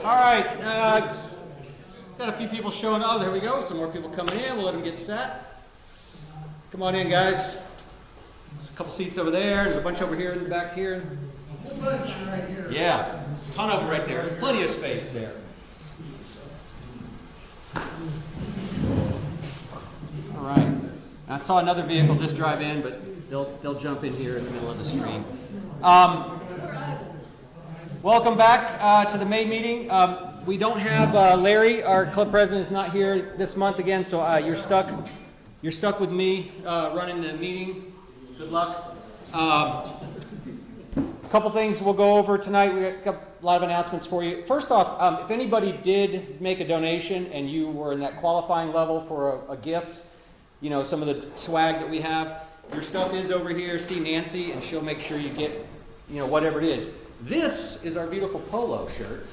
All right, got a few people showing up. Oh, there we go. Some more people coming in. We'll let them get set. Come on in, guys. There's a couple seats over there. There's a bunch over here in the back here. A whole bunch right here. Yeah, a ton of them right there. Plenty of space there. All right. I saw another vehicle just drive in, but they'll jump in here in the middle of the stream. Welcome back to the May meeting. We don't have Larry, our club president, is not here this month again, so you're stuck. You're stuck with me running the meeting. Good luck. A couple things we'll go over tonight. We got a lot of announcements for you. First off, if anybody did make a donation and you were in that qualifying level for a gift, you know, some of the swag that we have, your stuff is over here. See Nancy, and she'll make sure you get, you know, whatever it is. This is our beautiful polo shirt.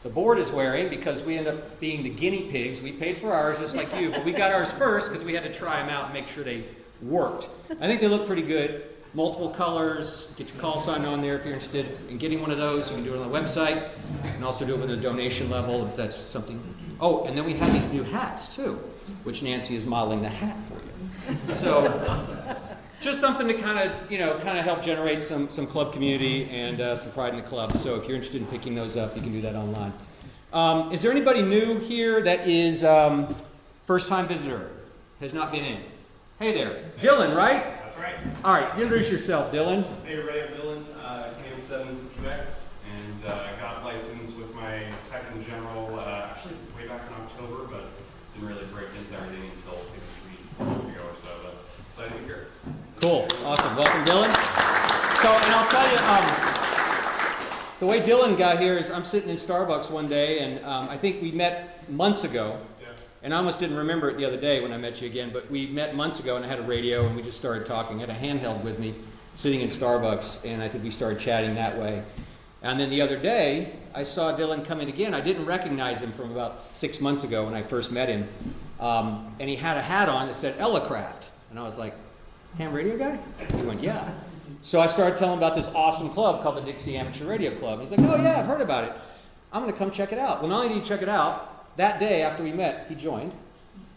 The board is wearing because we end up being the guinea pigs. We paid for ours just like you, but we got ours first because we had to try them out and make sure they worked. I think they look pretty good. Multiple colors. Get your call sign on there if you're interested in getting one of those. You can do it on the website. You can also do it with a donation level if that's something. Oh, and then we have these new hats too, which Nancy is modeling the hat for you. So just something to kind of help generate some club community and some pride in the club. So if you're interested in picking those up, you can do that online. Is there anybody new here that is first-time visitor? Has not been in? Hey there, Dylan, right? That's right. All right, introduce yourself, Dylan. Hey everybody, I'm Dylan. Came in 7 CQX and got licensed with my tech in general actually way back in October, but didn't really break into everything until maybe 3 months ago or so. But excited to be here. Cool, awesome. Welcome, Dylan. So, and I'll tell you, the way Dylan got here is I'm sitting in Starbucks one day, and I think we met months ago. And I almost didn't remember it the other day when I met you again, but we met months ago and I had a radio and we just started talking. I had a handheld with me sitting in Starbucks, and I think we started chatting that way. And then the other day, I saw Dylan come in again. I didn't recognize him from about 6 months ago when I first met him. And he had a hat on that said Ellicraft. And I was like, ham radio guy? He went, yeah. So I started telling him about this awesome club called the Dixie Amateur Radio Club. He's like, oh yeah, I've heard about it. I'm gonna come check it out. Well, not only did he check it out, that day after we met, he joined,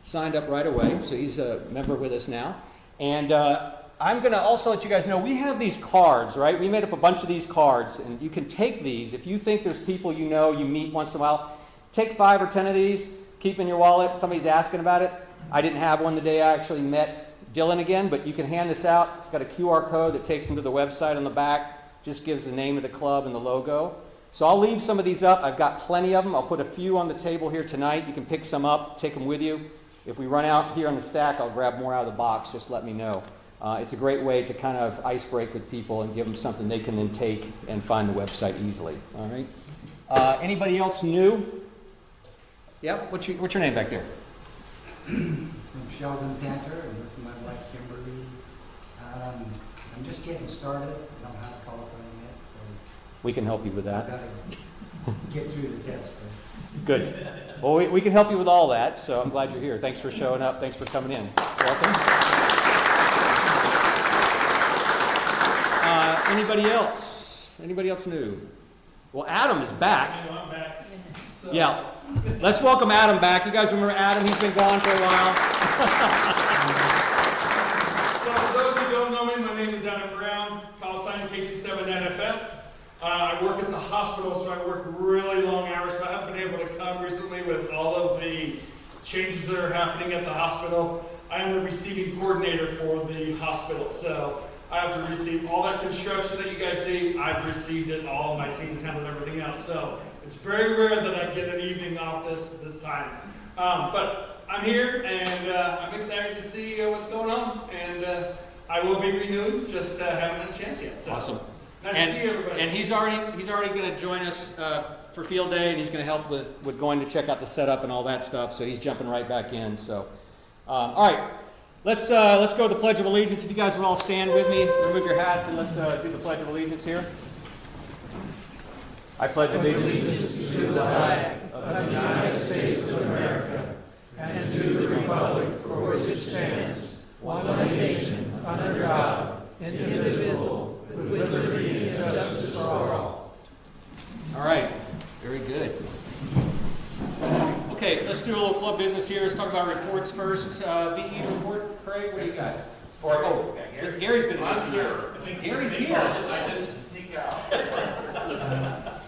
signed up right away, so he's a member with us now. And I'm going to also let you guys know, we have these cards, right? We made up a bunch of these cards, and you can take these. If you think there's people you know, you meet once in a while, take 5 or 10 of these, keep in your wallet. Somebody's asking about it. I didn't have one the day I actually met Dylan again, but you can hand this out. It's got a QR code that takes them to the website on the back, just gives the name of the club and the logo. So I'll leave some of these up. I've got plenty of them. I'll put a few on the table here tonight. You can pick some up, take them with you. If we run out here on the stack, I'll grab more out of the box. Just let me know. It's a great way to kind of ice break with people and give them something they can then take and find the website easily. All right. Anybody else new? Yep. What's your name back there? I'm Sheldon Panter, and this is my wife Kimberly. I'm just getting started. I don't know how to call something yet, so We can help you with I've that. got to get through the test first. Good. Well, we can help you with all that, so I'm glad you're here. Thanks for showing up. Thanks for coming in. Welcome. Anybody else? Anybody else new? Well, Adam is back. I'm back. So, Yeah. Let's welcome Adam back. You guys remember Adam? He's been gone for a while. So for those who don't know me, my name is Adam Brown, call sign KC7NFF. I work at the hospital, so I work really long hours, so I haven't been able to come recently with all of the changes that are happening at the hospital. I am the receiving coordinator for the hospital, so I have to receive all that construction that you guys see. I've received it all. My team's handled everything else, so it's very rare that I get an evening off this time. But I'm here, and I'm excited to see what's going on, and I will be renewed, just haven't had a chance yet. So. Awesome. Nice to see everybody. And he's already going to join us for field day, and he's going to help with going to check out the setup and all that stuff. So he's jumping right back in. So, all right, let's go to the Pledge of Allegiance. If you guys would all stand with me, remove your hats, and let's do the Pledge of Allegiance here. I pledge allegiance to the flag of the United States of America and to the republic for which it stands, one nation, under God, indivisible, with liberty and justice for all. All right, very good. let's do a little club business here. Let's talk about reports first. VE report, Craig, what do you got? Or, oh, Gary's gonna do it. I'm here. Gary's here. I didn't sneak out.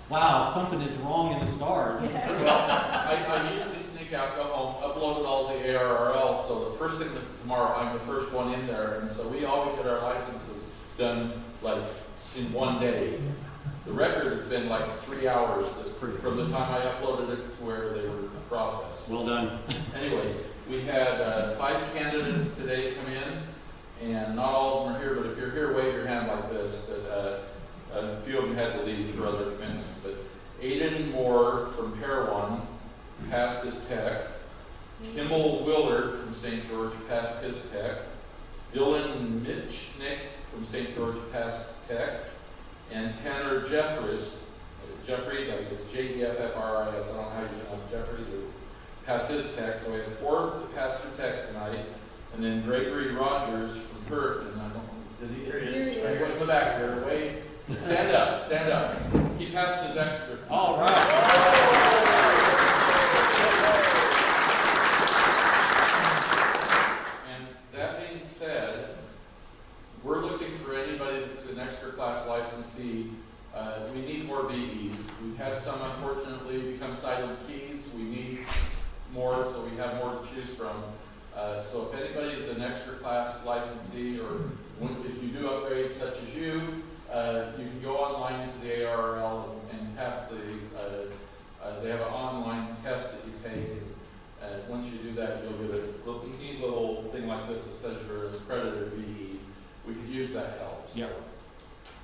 Wow, something is wrong in the stars. Well, I usually sneak out, go home, upload all the ARRL, so the first thing tomorrow, I'm the first one in there, and so we always get our licenses done like in one day. The record has been like 3 hours from the time I uploaded it to where they were processed. Well done. Anyway, we had 5 candidates today come in, and not all of them are here, but if you're here, wave your hand like this. But a few of them had to leave for other commitments. But Aiden Moore from Parowan passed his tech. Kimmel Willard from St. George passed his tech. Dylan Mitchnick from St. George passed tech. And Tanner Jeffries, I think it's Jeffris, I don't know how you pronounce Jeffries, passed his tech. So we had 4 to pass their tech tonight. And then Gregory Rogers from Hurricane, I don't know, did he? There he is. Right in the back there, wait. Stand up, stand up. He passed his extra. All right. And that being said, we're looking for anybody that's an extra class licensee. We need more VEs. We've had some unfortunately become silent keys. We need more, so we have more to choose from. So if anybody is an extra class licensee, or if you do upgrade such as you can go online to the ARRL and pass the, they have an online test that you take. And once you do that, you'll get a neat little thing like this that says you're an accredited VE. We could use that help. So. Yeah.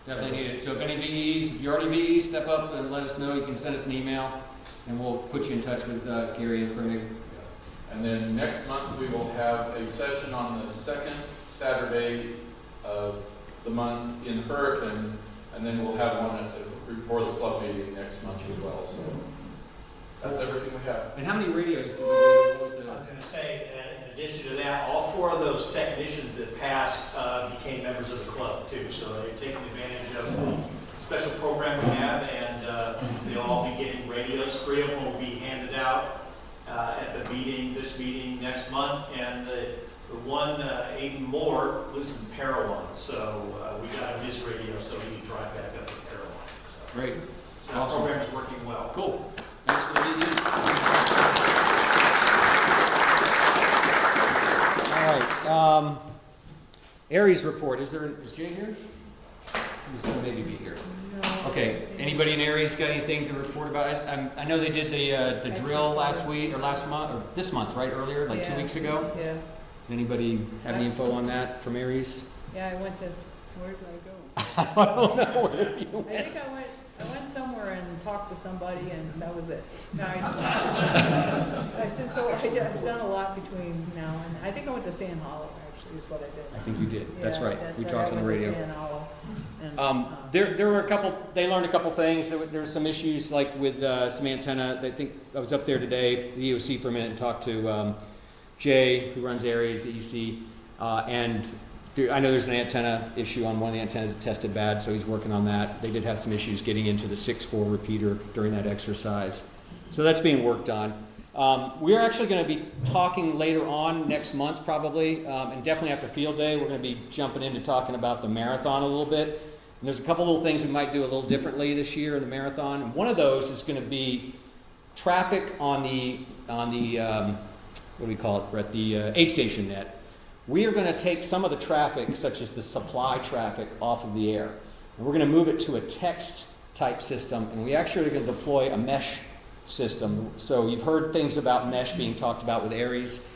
Definitely need it. So if any VEs, if you're already VEs, step up and let us know. You can send us an email, and we'll put you in touch with Gary and Craig. And then next month we will have a session on the 2nd Saturday of the month in Hurricane, and then we'll have one before the club meeting next month as well. So that's everything we have. And how many radios do we do? What was the- I was going to say, in addition to that, all 4 of those technicians that passed became members of the club too. So they've taken advantage of the special program we have, and they'll all be getting radios. 3 of them will be handed out at the meeting, this meeting next month, and the one, Aiden Moore, lives in Parowan, so we got him his radio so he can drive back up to Parowan. So, Great. so Awesome. The program is working well. Cool. Thanks for the VEs. All right. Aries report. Is Jay here? He's going to maybe be here. Okay. Anybody in Aries got anything to report about it? I know they did the drill last week or last month or this month, right? Earlier, like 2 weeks ago. Yeah. Does anybody have any info on that from Aries? Yeah, I went to, where did I go? I don't know where you I went. think I went somewhere and talked to somebody and that was it. No, I've done a lot between now and, I think I went to Sand Hollow actually is what I did. I think you did. That's Yeah, right. We talked on the radio. I went to Sand Hollow. And, There were a couple, they learned a couple things. There were some issues like with some antenna. I think I was up there today, the EOC for a minute, and talked to Jay, who runs Aries, the EC, and I know there's an antenna issue on one of the antennas that tested bad, so he's working on that. They did have some issues getting into the 6.4 repeater during that exercise. So that's being worked on. We're actually going to be talking later on next month probably, and definitely after field day, we're going to be jumping into talking about the marathon a little bit. And there's a couple little things we might do a little differently this year in the marathon. And one of those is going to be traffic on the what do we call it, Brett? The aid station net. We are going to take some of the traffic, such as the supply traffic, off of the air. And we're going to move it to a text type system, and we actually are going to deploy a mesh system. So you've heard things about mesh being talked about with Aries.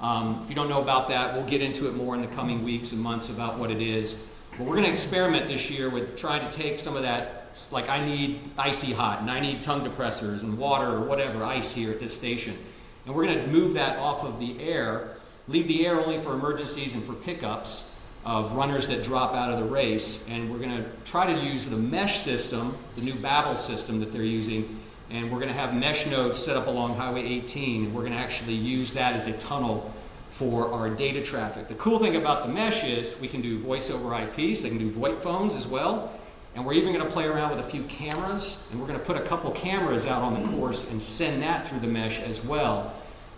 If you don't know about that, we'll get into it more in the coming weeks and months about what it is. But we're going to experiment this year with trying to take some of that, like I need icy hot, and I need tongue depressors and water or whatever, ice here at this station. And we're going to move that off of the air, leave the air only for emergencies and for pickups of runners that drop out of the race. And we're going to try to use the mesh system, the new Babel system that they're using, and we're going to have mesh nodes set up along Highway 18, and we're going to actually use that as a tunnel for our data traffic. The cool thing about the mesh is we can do voice over IP, so they can do VoIP phones as well, And we're even going to play around with a few cameras, and we're going to put a couple cameras out on the course and send that through the mesh as well.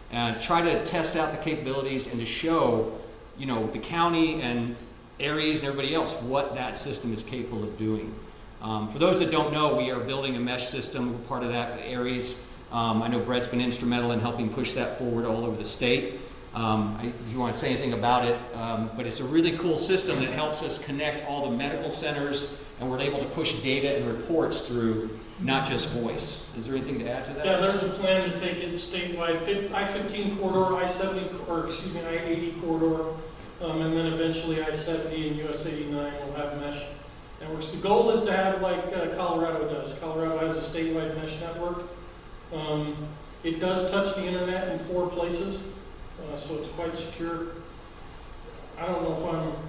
And try to test out the capabilities and to show, you know, the county and Aries and everybody else what that system is capable of doing. For those that don't know, we are building a mesh system. We're part of that with Aries. I know Brett's been instrumental in helping push that forward all over the state. If you want to say anything about it, but it's a really cool system that helps us connect all the medical centers, and we're able to push data and reports through, not just voice. Is there anything to add to that? Yeah, there's a plan to take it statewide, I-15 corridor, I-70, or excuse me, I-80 corridor, and then eventually I-70 and US 89 will have mesh networks. The goal is to have like Colorado does. Colorado has a statewide mesh network. It does touch the internet in 4 places, so it's quite secure. I don't know if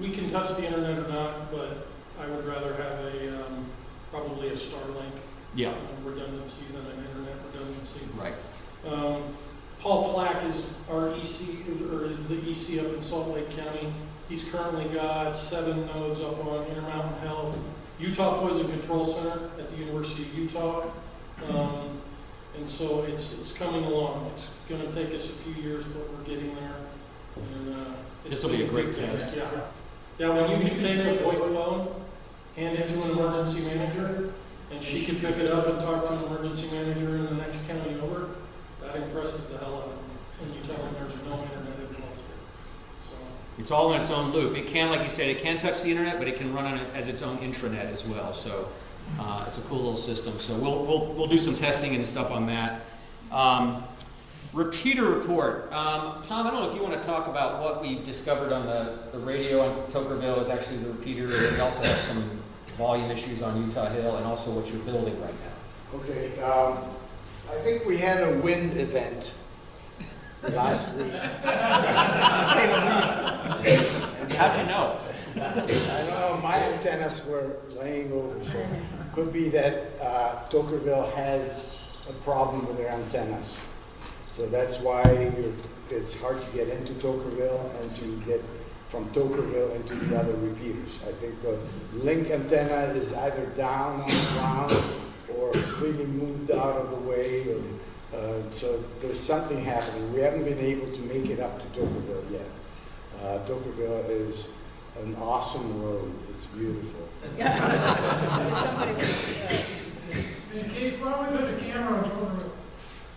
we can touch the internet or not, but I would rather have probably a Starlink redundancy than an internet redundancy. Right. Paul Plack is our EC, or is the EC up in Salt Lake County. He's currently got 7 nodes up on Intermountain Health, Utah Poison Control Center at the University of Utah. And so it's coming along. It's going to take us a few years, but we're getting there. And This will be a great test. Yeah. Yeah, when you can take a VoIP phone, hand it to an emergency manager, and she can pick it up and talk to an emergency manager in the next county over, that impresses the hell out of them. When you tell them there's no internet involved here. So It's all in its own loop. It can, like you said, it can touch the internet, but it can run on it as its own intranet as well. So it's a cool little system. So we'll do some testing and stuff on that. Repeater report. Tom, I don't know if you want to talk about what we discovered on the radio on Tokerville is actually the repeater. We also have some volume issues on Utah Hill, and also what you're building right now. Okay, I think we had a wind event last week. To say the least. How'd you know? I don't know, my antennas were laying over, so could be that Tokerville has a problem with their antennas. So that's why it's hard to get into Tokerville and to get from Tokerville into the other repeaters. I think the link antenna is either down on the ground or completely moved out of the way. So there's something happening. We haven't been able to make it up to Tokerville yet. Tokerville is an awesome road. It's beautiful. Somebody Hey, Keith, why don't we put the camera on Tokerville?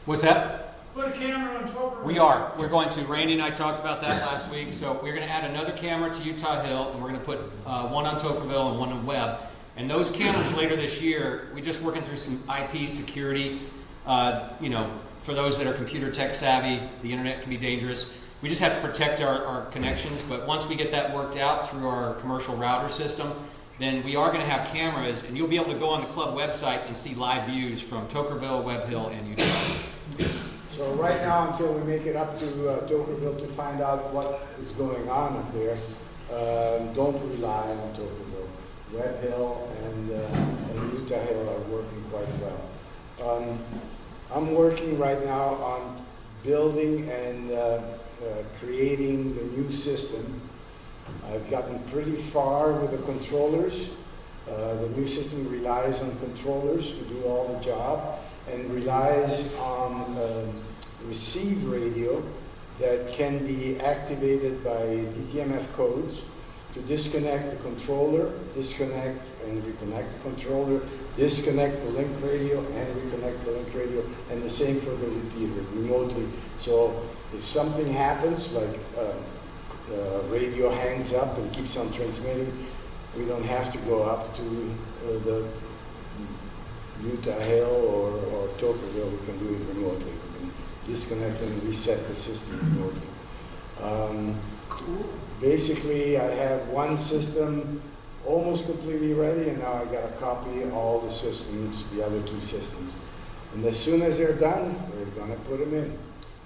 What's that? Put a camera on Tokerville. We are. We're going to. Randy and I talked about that last week. So we're going to add another camera to Utah Hill, and we're going to put one on Tokerville and one on Webb. And those cameras later this year, we're just working through some IP security. For those that are computer tech savvy, the internet can be dangerous. We just have to protect our connections. But once we get that worked out through our commercial router system, then we are going to have cameras, and you'll be able to go on the club website and see live views from Tokerville, Webb Hill, and Utah. So right now, until we make it up to Tokerville to find out what is going on up there, don't rely on Tokerville. Webb Hill and Utah Hill are working quite well. I'm working right now on building and creating the new system. I've gotten pretty far with the controllers. The new system relies on controllers to do all the job and relies on receive radio that can be activated by DTMF codes to disconnect the controller, disconnect and reconnect the controller, disconnect the link radio and reconnect the link radio, and the same for the repeater remotely. So if something happens, like radio hangs up and keeps on transmitting, we don't have to go up to the Utah Hill or Tokerville. We can do it remotely. We can disconnect and reset the system remotely. Basically, I have one system almost completely ready, and now I got to copy all the systems, the other 2 systems. And as soon as they're done, we're going to put them in.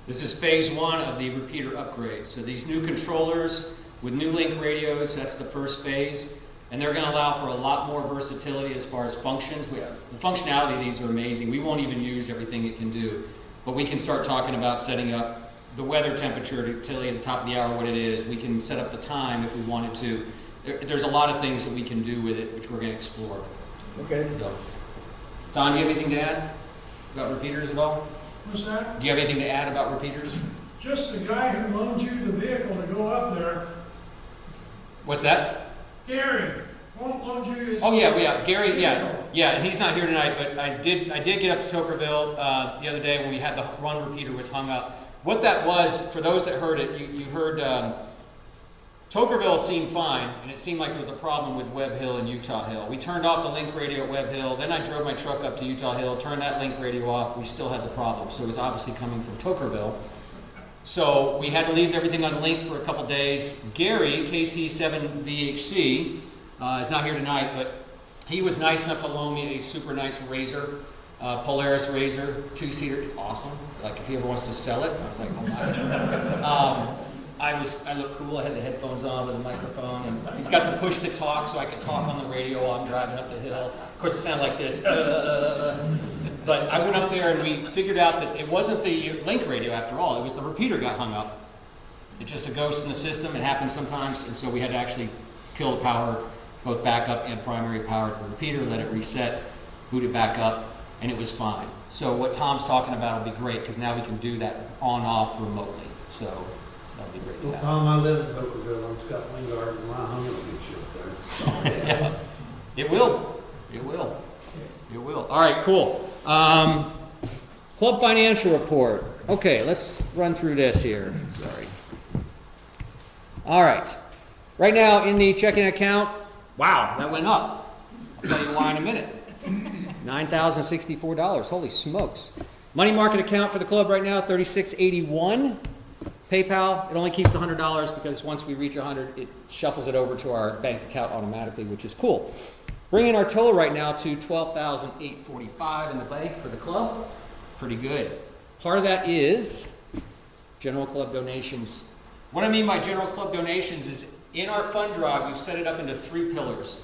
This is phase 1 of the repeater upgrade. So these new controllers with new link radios, that's the first phase. And they're going to allow for a lot more versatility as far as functions. The functionality of these are amazing. We won't even use everything it can do. But we can start talking about setting up the weather temperature to tell you at the top of the hour what it is. We can set up the time if we wanted to. there's a lot of things that we can do with it, which we're going to explore. Okay. So, Don, do you have anything to add about repeaters at all? What's that? Do you have anything to add about repeaters? Just the guy who loaned you the vehicle to go up there, What's that? Gary, won't loan you his. Oh yeah, Gary, vehicle. yeah, and he's not here tonight, but I did get up to Tokerville the other day when we had the one repeater was hung up. What that was, for those that heard it, you heard Tokerville seemed fine, and it seemed like there was a problem with Webb Hill and Utah Hill. We turned off the link radio at Webb Hill, then I drove my truck up to Utah Hill, turned that link radio off, we still had the problem, so it was obviously coming from Tokerville. So we had to leave everything on link for a couple days. Gary, KC7VHC, is not here tonight, but he was nice enough to loan me a super nice Razor, Polaris Razor, 2-seater. It's awesome. Like if he ever wants to sell it, I was like, oh my. I look cool. I had the headphones on with a microphone, and he's got the push to talk, so I could talk on the radio while I'm driving up the hill. Of course, it sounded like this. But I went up there and we figured out that it wasn't the link radio after all. It was the repeater got hung up. It's just a ghost in the system. It happens sometimes, and so we had to actually kill the power, both backup and primary power to the repeater, let it reset, boot it back up, and it was fine. So what Tom's talking about will be great because now we can do that on-off remotely. So that'll be great. Well, Tom, I live in Tokerville. I'm Scott Wingard, and my hung will get you up there. Yeah. It will. It will. It will. All right, cool. Club financial report. Okay, let's run through this here. Sorry. All right. Right now in the checking account, wow, that went up. I'll tell you why in a minute. $9,064. Holy smokes. Money market account for the club right now, $36.81. PayPal, it only keeps $100 because once we reach 100, it shuffles it over to our bank account automatically, which is cool. Bringing our total right now to $12,845 in the bank for the club. Pretty good. Part of that is general club donations. What I mean by general club donations is in our fund drive, we've set it up into 3 pillars.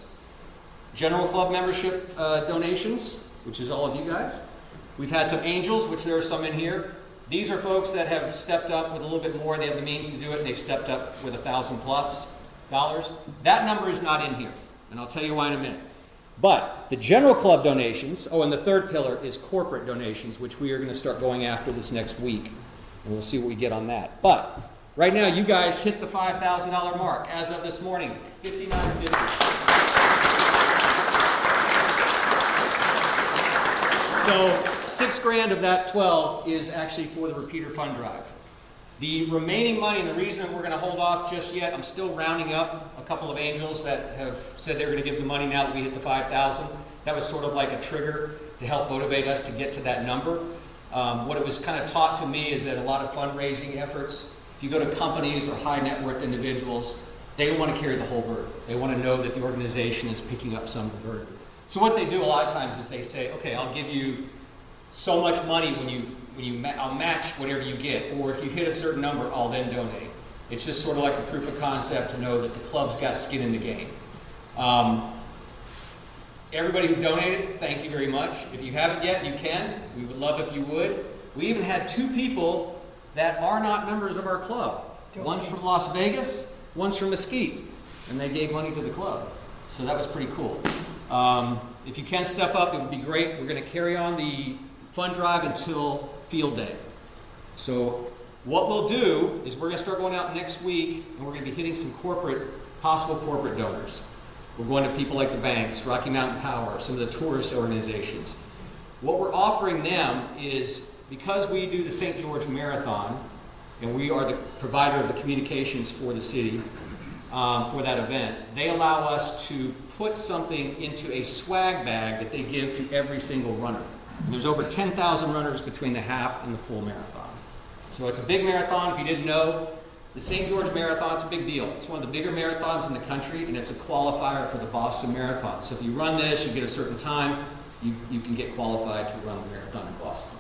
General club membership donations, which is all of you guys. We've had some angels, which there are some in here. These are folks that have stepped up with a little bit more. They have the means to do it, and they've stepped up with $1,000+ dollars. That number is not in here, and I'll tell you why in a minute. But the general club donations, oh, and the third pillar is corporate donations, which we are going to start going after this next week, and we'll see what we get on that. But right now, you guys hit the $5,000 mark as of this morning, $59.50. So $6,000 of that 12 is actually for the repeater fund drive. The remaining money, and the reason we're going to hold off just yet, I'm still rounding up a couple of angels that have said they were going to give the money now that we hit the 5,000. That was sort of like a trigger to help motivate us to get to that number. What it was kind of taught to me is that a lot of fundraising efforts, if you go to companies or high net worth individuals, they don't want to carry the whole burden. They want to know that the organization is picking up some of the burden. So what they do a lot of times is they say, okay, I'll give you so much money I'll match whatever you get, or if you hit a certain number, I'll then donate. It's just sort of like a proof of concept to know that the club's got skin in the game. Everybody who donated, thank you very much. If you haven't yet, you can. We would love if you would. We even had 2 people that are not members of our club. One's from Las Vegas, one's from Mesquite, and they gave money to the club. So that was pretty cool. If you can step up, it would be great. We're going to carry on the fund drive until field day. So what we'll do is we're going to start going out next week, and we're going to be hitting some possible corporate donors. We're going to people like the banks, Rocky Mountain Power, some of the tourist organizations. What we're offering them is, because we do the St. George Marathon, and we are the provider of the communications for the city for that event, they allow us to put something into a swag bag that they give to every single runner. And there's over 10,000 runners between the half and the full marathon. So it's a big marathon. If you didn't know, the St. George Marathon is a big deal. It's one of the bigger marathons in the country, and it's a qualifier for the Boston Marathon. So if you run this, you get a certain time, you can get qualified to run the marathon in Boston.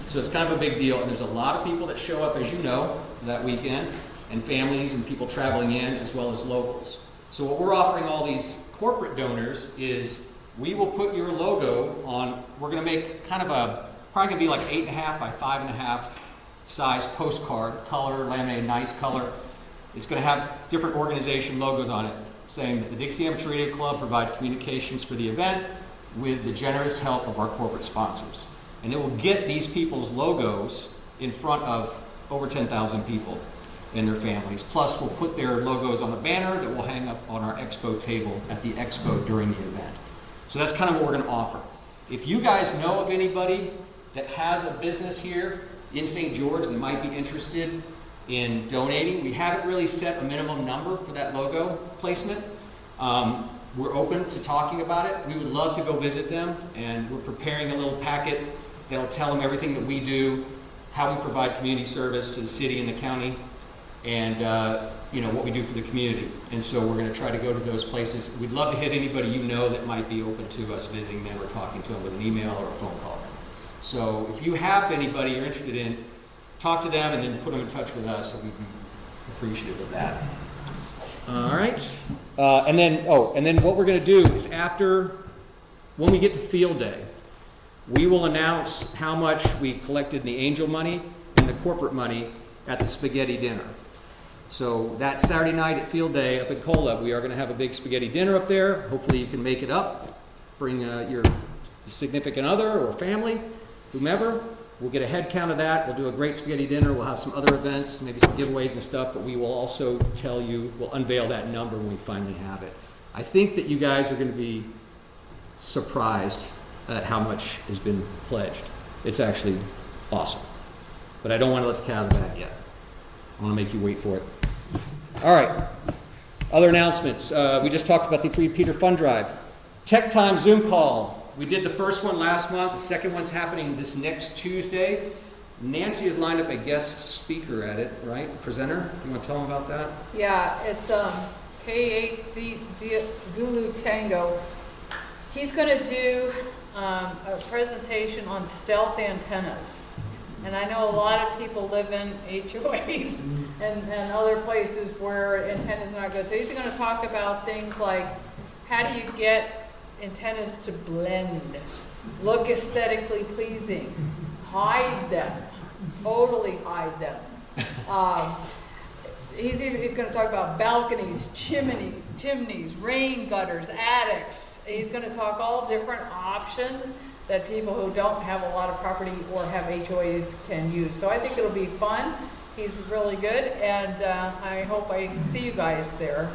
So it's kind of a big deal, and there's a lot of people that show up, as you know, that weekend, and families and people traveling in, as well as locals. So what we're offering all these corporate donors is we will put your logo on, we're going to make kind of probably going to be like 8.5 by 5.5 size postcard, color, laminated, nice color. It's going to have different organization logos on it. saying that the Dixie Amateur Radio Club provides communications for the event with the generous help of our corporate sponsors. And it will get these people's logos in front of over 10,000 people and their families. Plus, we'll put their logos on a banner that we'll hang up on our expo table at the expo during the event. So that's kind of what we're going to offer. If you guys know of anybody that has a business here in St. George that might be interested in donating, we haven't really set a minimum number for that logo placement. We're open to talking about it. We would love to go visit them, and we're preparing a little packet that'll tell them everything that we do, how we provide community service to the city and the county, and what we do for the community. And so we're going to try to go to those places. We'd love to hit anybody you know that might be open to us visiting them or talking to them with an email or a phone call. So if you have anybody you're interested in, talk to them and then put them in touch with us, so we'd be appreciative of that. All right. And then what we're going to do is when we get to field day, we will announce how much we collected in the angel money and the corporate money at the spaghetti dinner. So that Saturday night at field day up at Cola, we are going to have a big spaghetti dinner up there. Hopefully you can make it up. Bring your significant other or family, whomever. We'll get a head count of that. We'll do a great spaghetti dinner. We'll have some other events, maybe some giveaways and stuff, but we will also we'll unveil that number when we finally have it. I think that you guys are going to be surprised at how much has been pledged. It's actually awesome. But I don't want to let the cat out of the bag yet. I want to make you wait for it. All right. Other announcements. We just talked about the Peter Fund Drive. Tech Time Zoom call. We did the first one last month. The second one's happening this next Tuesday. Nancy has lined up a guest speaker at it, right? Presenter. You want to tell them about that? Yeah, it's K8 Zulu Tango. He's going to do a presentation on stealth antennas. And I know a lot of people live in HOAs and other places where antennas are not good. So he's going to talk about things like how do you get antennas to blend, look aesthetically pleasing, hide them, totally hide them. He's going to talk about balconies, chimneys, rain gutters, attics. He's going to talk all different options that people who don't have a lot of property or have HOAs can use. So I think it'll be fun. He's really good, and I hope I see you guys there.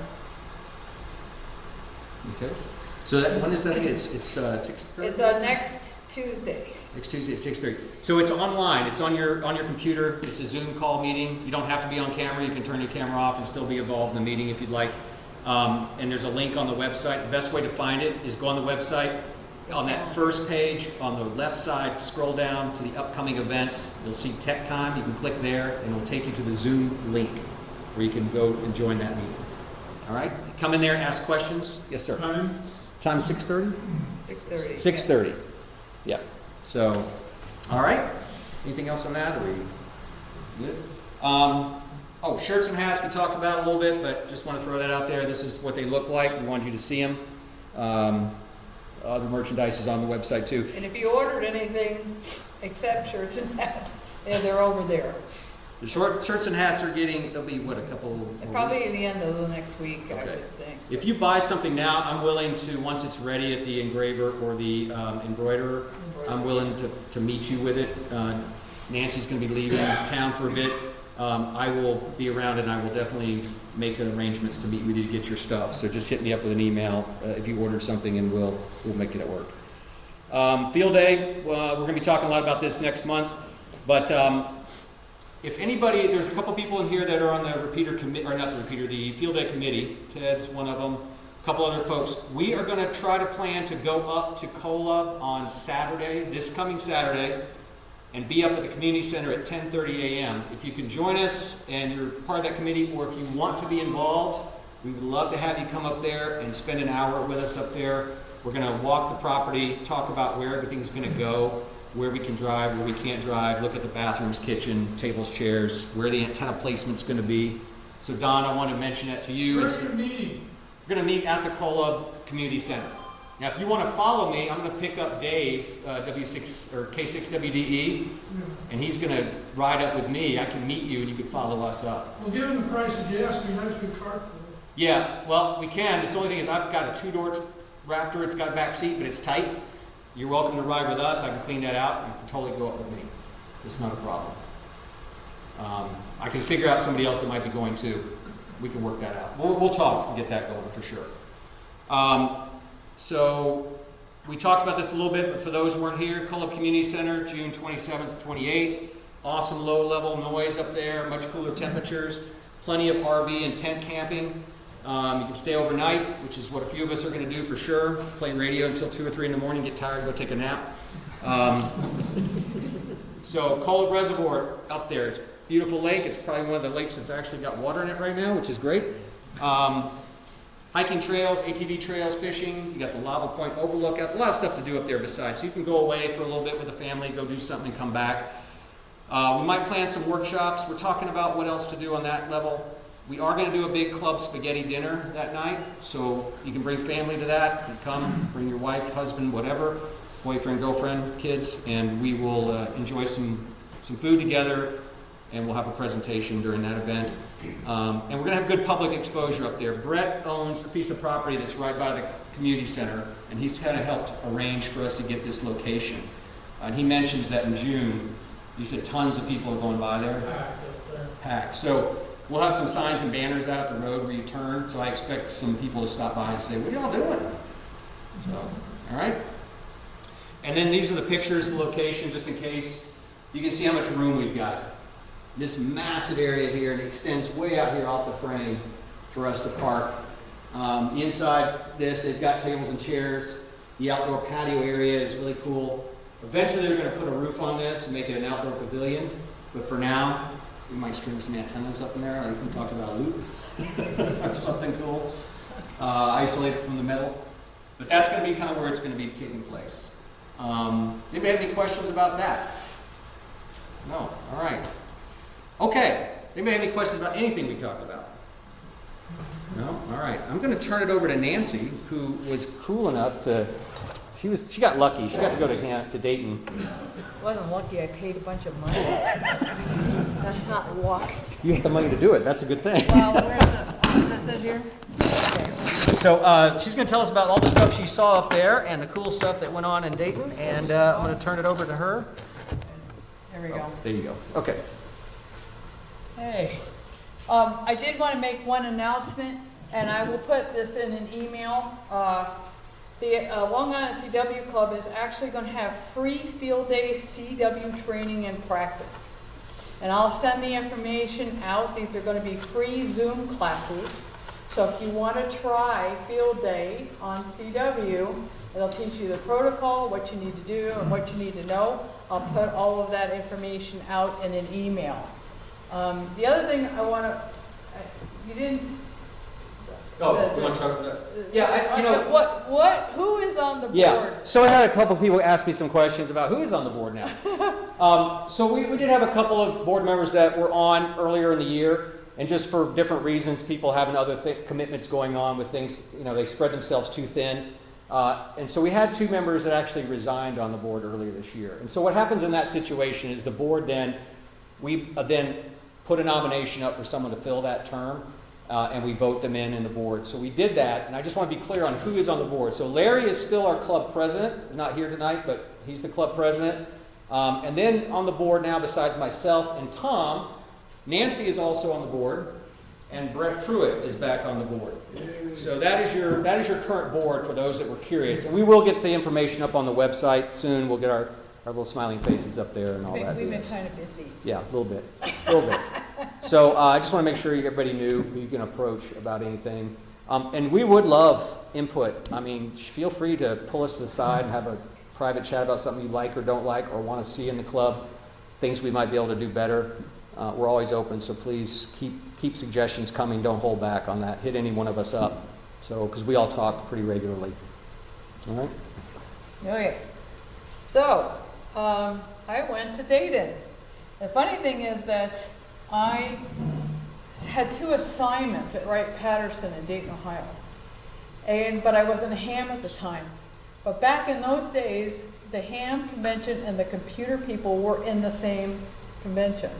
Okay. So when is that? It's 6:30? It's next Tuesday. Next Tuesday at 6:30. So it's online. It's on your computer. It's a Zoom call meeting. You don't have to be on camera. You can turn your camera off and still be involved in the meeting if you'd like. And there's a link on the website. The best way to find it is go on the website. On that first page, on the left side, scroll down to the upcoming events. You'll see Tech Time. You can click there, and it'll take you to the Zoom link where you can go and join that meeting. All right? Come in there, ask questions. Yes, sir. Time 6:30? 6:30. 6:30. Yeah. So, all right. Anything else on that? Are we good? Shirts and hats we talked about a little bit, but just want to throw that out there. This is what they look like. We wanted you to see them. Other merchandise is on the website too. And if you ordered anything except shirts and hats, they're over there. The shirts and hats are they'll be what, a couple more probably weeks? at the end of the next week, Okay. I would think. If you buy something now, I'm willing to, once it's ready at the engraver or the embroiderer, I'm willing to meet you with it. Nancy's going to be leaving town for a bit. I will be around and I will definitely make arrangements to meet with you to get your stuff. So just hit me up with an email if you ordered something, and we'll make it at work. Field day, we're going to be talking a lot about this next month. But if anybody, there's a couple people in here that are on the the field day committee. Ted's one of them. A couple other folks. We are going to try to plan to go up to Cola on Saturday, this coming Saturday, and be up at the community center at 10:30 a.m. If you can join us and you're part of that committee, or if you want to be involved, we would love to have you come up there and spend an hour with us up there. We're going to walk the property, talk about where everything's going to go, where we can drive, where we can't drive, look at the bathrooms, kitchen, tables, chairs, where the antenna placement's going to be. So Don, I want to mention that to you. Where's your meeting? We're going to meet at the Cola Community Center. Now, if you want to follow me, I'm going to pick up Dave, W6 or K6WDE, and he's going to ride up with me. I can meet you, and you can follow us up. Well, given the price of gas, it'd be nice to carpool. Yeah, well, we can. The only thing is I've got a 2-door Raptor. It's got a back seat, but it's tight. You're welcome to ride with us. I can clean that out. You can totally go up with me. It's not a problem. I can figure out somebody else that might be going too. We can work that out. We'll talk and get that going for sure. So we talked about this a little bit, but for those who weren't here, Cullip Community Center, June 27th to 28th. Awesome low-level noise up there, much cooler temperatures, plenty of RV and tent camping. You can stay overnight, which is what a few of us are going to do for sure. Playing radio until 2 or 3 in the morning, get tired, go take a nap. So Cullip Reservoir up there, it's a beautiful lake. It's probably one of the lakes that's actually got water in it right now, which is great. Hiking trails, ATV trails, fishing. You got the Lava Point overlook. A lot of stuff to do up there besides. So you can go away for a little bit with the family, go do something and come back. We might plan some workshops. We're talking about what else to do on that level. We are going to do a big club spaghetti dinner that night, so you can bring family to that. You come, bring your wife, husband, whatever, boyfriend, girlfriend, kids, and we will enjoy some food together, and we'll have a presentation during that event. And we're going to have good public exposure up there. Brett owns a piece of property that's right by the community center, and he's kind of helped arrange for us to get this location. And he mentions that in June, you said tons of people are going by there? Packed. So we'll have some signs and banners out at the road where you turn, so I expect some people to stop by and say, what are y'all doing? So, all right. And then these are the pictures of the location, just in case. You can see how much room we've got. This massive area here, and it extends way out here off the frame for us to park. Inside this, they've got tables and chairs. The outdoor patio area is really cool. Eventually, they're going to put a roof on this and make it an outdoor pavilion. But for now, we might string some antennas up in there, like we talked about a loop or something cool, isolated from the metal. But that's going to be kind of where it's going to be taking place. Anybody have any questions about that? No? All right. Okay. Anybody have any questions about anything we talked about? No? All right. I'm going to turn it over to Nancy, who was cool enough to, she got lucky. She got to go to Dayton. I wasn't lucky, I paid a bunch of money. That's not luck. You have the money to do it. That's a good thing. Well, where's this in here? So she's going to tell us about all the stuff she saw up there and the cool stuff that went on in Dayton, and I'm going to turn it over to her. There we go. There you go. Okay. Hey, I did want to make one announcement, and I will put this in an email. The Long Island CW Club is actually going to have free field day CW training and practice. And I'll send the information out. These are going to be free Zoom classes. So if you want to try field day on CW, it'll teach you the protocol, what you need to do, and what you need to know. I'll put all of that information out in an email. The other thing I want to, you didn't. Oh, you want to talk about that? Yeah, who is on the board? Yeah, so I had a couple people ask me some questions about who is on the board now. So we did have a couple of board members that were on earlier in the year, and just for different reasons, people having other commitments going on with things, they spread themselves too thin. And so we had 2 members that actually resigned on the board earlier this year. And so what happens in that situation is the board we then put a nomination up for someone to fill that term. And we vote them in the board. So we did that, and I just want to be clear on who is on the board. So Larry is still our club president. He's not here tonight, but he's the club president. And then on the board now, besides myself and Tom, Nancy is also on the board, and Brett Pruitt is back on the board. So that is your current board for those that were curious. And we will get the information up on the website soon. We'll get our little smiling faces up there and all that. We've been kind of busy. Yeah, a little bit. So I just want to make sure everybody knew who you can approach about anything. And we would love input. I mean, feel free to pull us to the side and have a private chat about something you like or don't like or want to see in the club, things we might be able to do better. We're always open, so please keep suggestions coming. Don't hold back on that. Hit any one of us up, because we all talk pretty regularly. All right? Okay. So, I went to Dayton. The funny thing is that I had 2 assignments at Wright-Patterson in Dayton, Ohio. But I was in ham at the time. But back in those days, the ham convention and the computer people were in the same convention.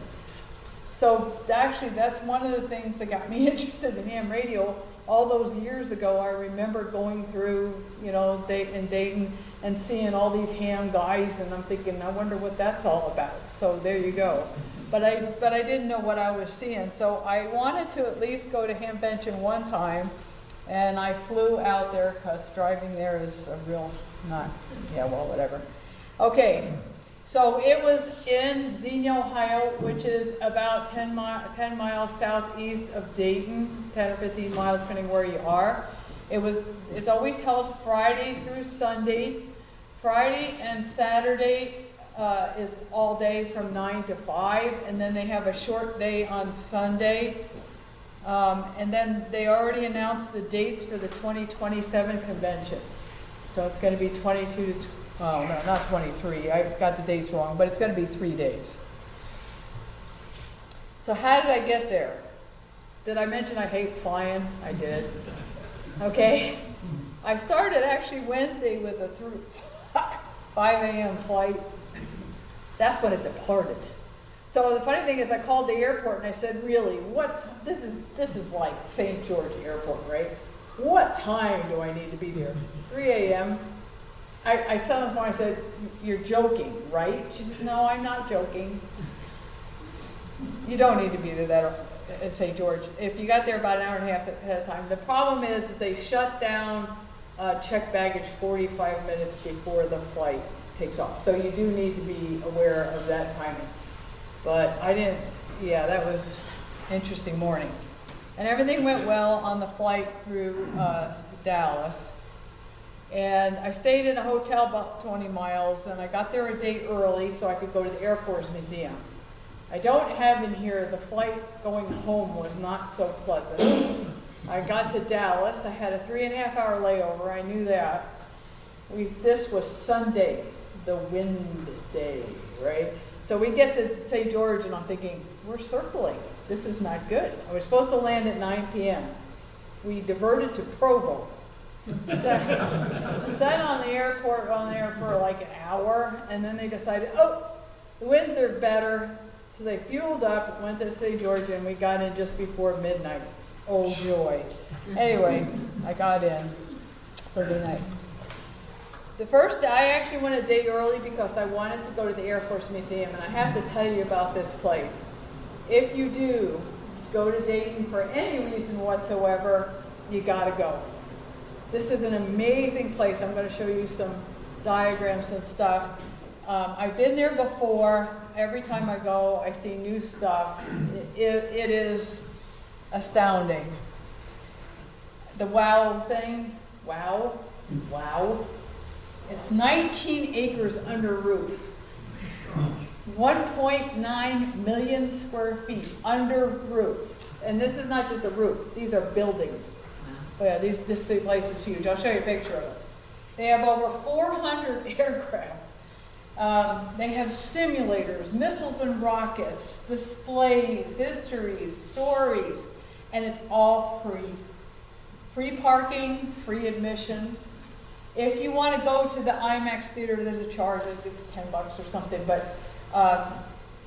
So actually, that's one of the things that got me interested in ham radio, all those years ago, I remember going through, you know, Dayton and seeing all these ham guys, and I'm thinking, I wonder what that's all about. So there you go. But I didn't know what I was seeing, so I wanted to at least go to Hamvention one time, and I flew out there because driving there is a real whatever. Okay, so it was in Xenia, Ohio, which is about 10 miles southeast of Dayton, 10 or 15 miles depending where you are. It's always held Friday through Sunday. Friday and Saturday is all day from 9 to 5, and then they have a short day on Sunday. And then they already announced the dates for the 2027 convention. So it's going to be 22 to, oh no, not 23, I got the dates wrong, but it's going to be 3 days. So how did I get there? Did I mention I hate flying? I did. Okay. I started actually Wednesday with a 5 a.m. flight. That's when it departed. So the funny thing is I called the airport and I said, really, this is like St. George Airport, right? What time do I need to be there? 3 a.m. I said on the phone, I said, you're joking, right? She said, no, I'm not joking. You don't need to be there at St. George. If you got there about an hour and a half ahead of time. The problem is that they shut down checked baggage 45 minutes before the flight takes off. So you do need to be aware of that timing. But I didn't, that was an interesting morning. And everything went well on the flight through Dallas. And I stayed in a hotel about 20 miles, and I got there a day early so I could go to the Air Force Museum. I don't have in here, the flight going home was not so pleasant. I got to Dallas, I had a 3.5-hour layover, I knew that. This was Sunday, the wind day, right? So we get to St. George and I'm thinking, we're circling, this is not good. I was supposed to land at 9 p.m. We diverted to Provo. Sat on the airport on there for like an hour, and then they decided, oh, the winds are better. So they fueled up, went to St. George, and we got in just before midnight. Oh joy. Anyway, I got in. So good night. The first day, I actually went a day early because I wanted to go to the Air Force Museum, and I have to tell you about this place. If you do go to Dayton for any reason whatsoever, you gotta go. This is an amazing place. I'm going to show you some diagrams and stuff. I've been there before. Every time I go, I see new stuff. It is astounding. The wow thing, wow. It's 19 acres under roof. 1.9 million square feet under roof. And this is not just a roof. These are buildings. Oh yeah, this place is huge. I'll show you a picture of it. They have over 400 aircraft. They have simulators, missiles and rockets, displays, histories, stories, and it's all free. Free parking, free admission. If you want to go to the IMAX theater, there's a charge. I think it's $10 or something, but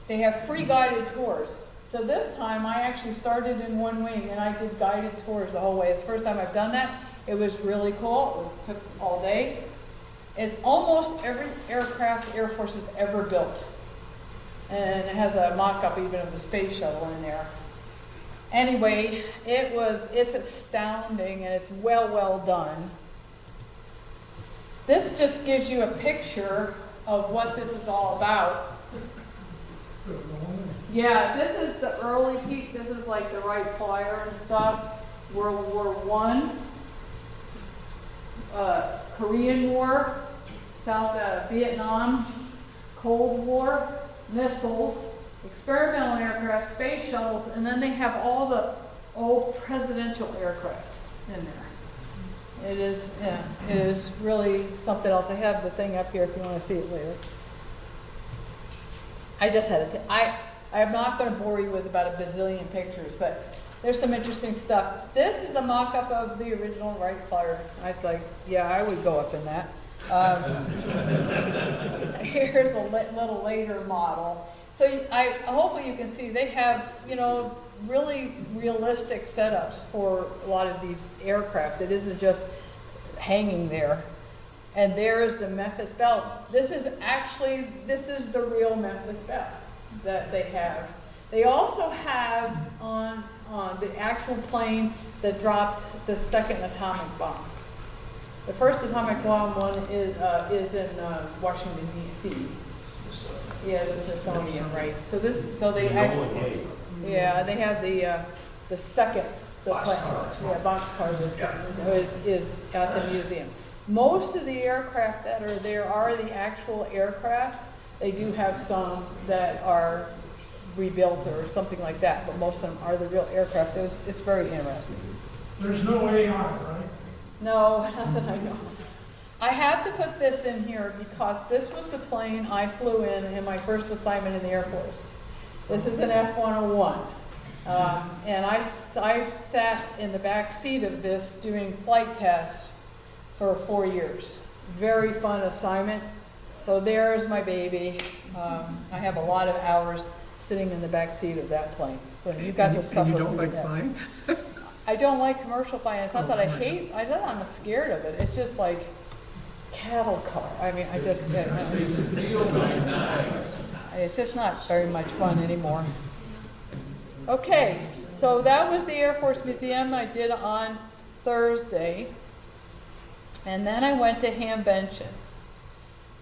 they have free guided tours. So this time I actually started in one wing and I did guided tours the whole way. It's the first time I've done that. It was really cool. It took all day. It's almost every aircraft Air Force has ever built. And it has a mock-up even of the space shuttle in there. Anyway, it's astounding and it's well done. This just gives you a picture of what this is all about. Yeah, this is the early peak. This is like the Wright Flyer and stuff. World War I, Korean War, Vietnam, Cold War, missiles, experimental aircraft, space shuttles, and then they have all the old presidential aircraft in there. It is really something else. I have the thing up here if you want to see it later. I just had it. I'm not going to bore you with about a bazillion pictures, but there's some interesting stuff. This is a mock-up of the original Wright Flyer. I was like, yeah, I would go up in that. Here's a little later model. So hopefully you can see they have, you know, really realistic setups for a lot of these aircraft. It isn't just hanging there. And there is the Memphis Belle. This is the real Memphis Belle that they have. They also have on the actual plane that dropped the second atomic bomb. The first atomic bomb one is in Washington D.C. Yeah, the Smithsonian, right? So they have the second boxcar is at the museum. Most of the aircraft that are there are the actual aircraft. They do have some that are rebuilt or something like that, but most of them are the real aircraft. It's very interesting. There's no AI, right? No, not that I know. I have to put this in here because this was the plane I flew in my first assignment in the Air Force. This is an F-101. And I sat in the back seat of this doing flight tests for 4 years. Very fun assignment. So there's my baby. I have a lot of hours sitting in the back seat of that plane. So you got to suffer. And you don't through like that. flying? I don't like commercial flying. It's not that commercial. I'm scared of it. It's just like cattle car. I mean, They steal my knives. it's just not very much fun anymore. Okay, so that was the Air Force Museum I did on Thursday. And then I went to Hamvention.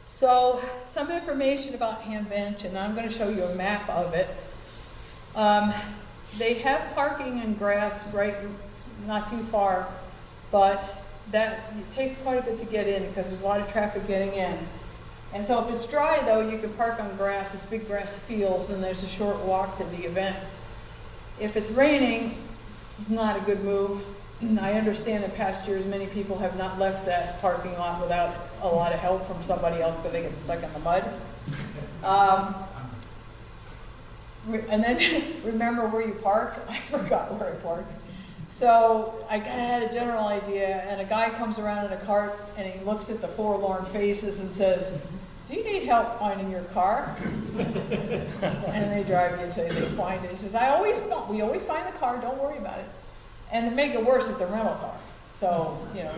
So some information about Hamvention. I'm going to show you a map of it. They have parking and grass right not too far, but it takes quite a bit to get in because there's a lot of traffic getting in. And so if it's dry though, you can park on grass. It's big grass fields and there's a short walk to the event. If it's raining, it's not a good move. I understand in past years many people have not left that parking lot without a lot of help from somebody else because they get stuck in the mud. And then remember where you parked? I forgot where I parked. So I kind of had a general idea, and a guy comes around in a cart and he looks at the forlorn faces and says, "Do you need help finding your car?" And they drive you until they find it. He says, "We always find the car, don't worry about it." And to make it worse, it's a rental car. So, you know,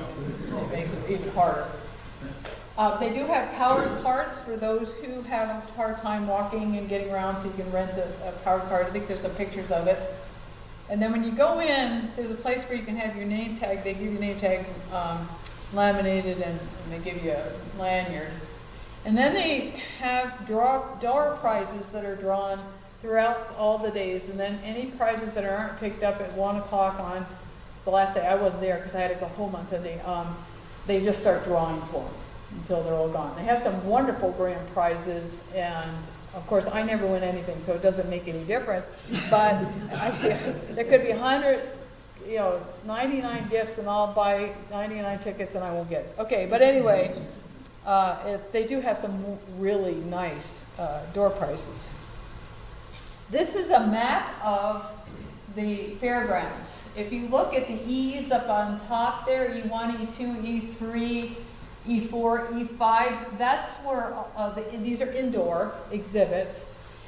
it makes it even harder. They do have powered carts for those who have a hard time walking and getting around, so you can rent a powered cart. I think there's some pictures of it. And then when you go in, there's a place where you can have your name tag. They give you a name tag laminated, and they give you a lanyard. And then they have door prizes that are drawn throughout all the days, and then any prizes that aren't picked up at 1 o'clock on the last day, I wasn't there because I had to go home on Sunday, they just start drawing for them until they're all gone. They have some wonderful grand prizes, and of course I never win anything, so it doesn't make any difference, but there could be 99 gifts, and I'll buy 99 tickets and I won't get it. Okay, but anyway, they do have some really nice door prizes. This is a map of the fairgrounds. If you look at the E's up on top there, E1, E2, E3, E4, E5, that's where these are indoor exhibits.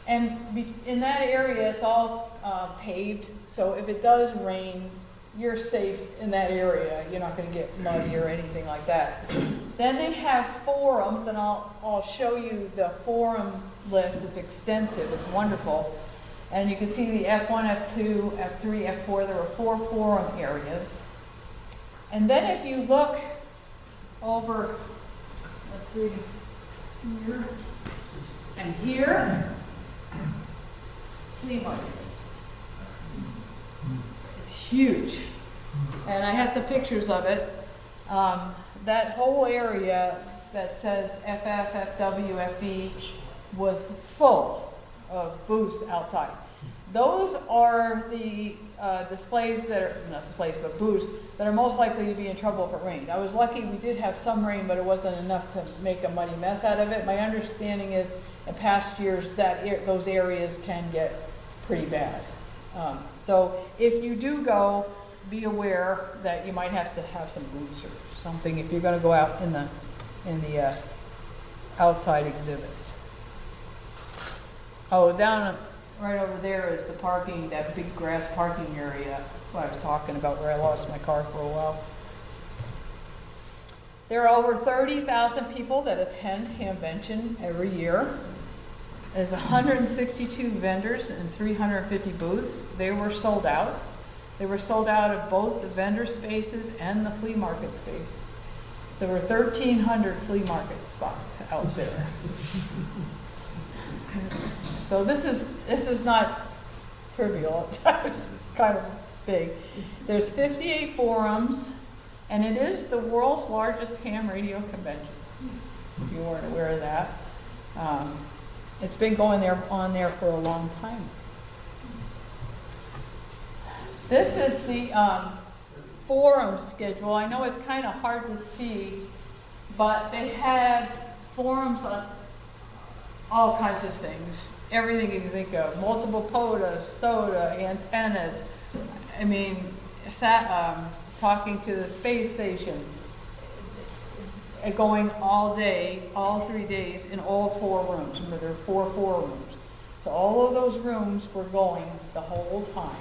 And in that area, it's all paved, so if it does rain, you're safe in that area. You're not going to get muddy or anything like that. Then they have forums, and I'll show you the forum list. It's extensive. It's wonderful. And you can see the F1, F2, F3, F4. There are 4 forum areas. And then if you look over, let's see, here and here, flea market. It's huge. And I have some pictures of it. That whole area that says FF, FW, FE was full of booths outside. Those are the displays that are, not displays, but booths that are most likely to be in trouble if it rained. I was lucky we did have some rain, but it wasn't enough to make a muddy mess out of it. My understanding is in past years that those areas can get pretty bad. So if you do go, be aware that you might have to have some boots or something if you're going to go out in the outside exhibits. Oh, down right over there is the parking, that big grass parking area, what I was talking about, where I lost my car for a while. There are over 30,000 people that attend Hamvention every year. There's 162 vendors and 350 booths. They were sold out. They were sold out of both the vendor spaces and the flea market spaces. So there were 1,300 flea market spots out there. So this is not trivial. It's kind of big. There's 58 forums, and it is the world's largest ham radio convention, if you weren't aware of that. It's been on there for a long time. This is the forum schedule. I know it's kind of hard to see, but they had forums on all kinds of things. Everything you can think of. Multiple POTAs, SOTA, antennas. I mean, talking to the space station. Going all day, all 3 days, in all 4 rooms. Remember, there are 4 rooms. So all of those rooms were going the whole time.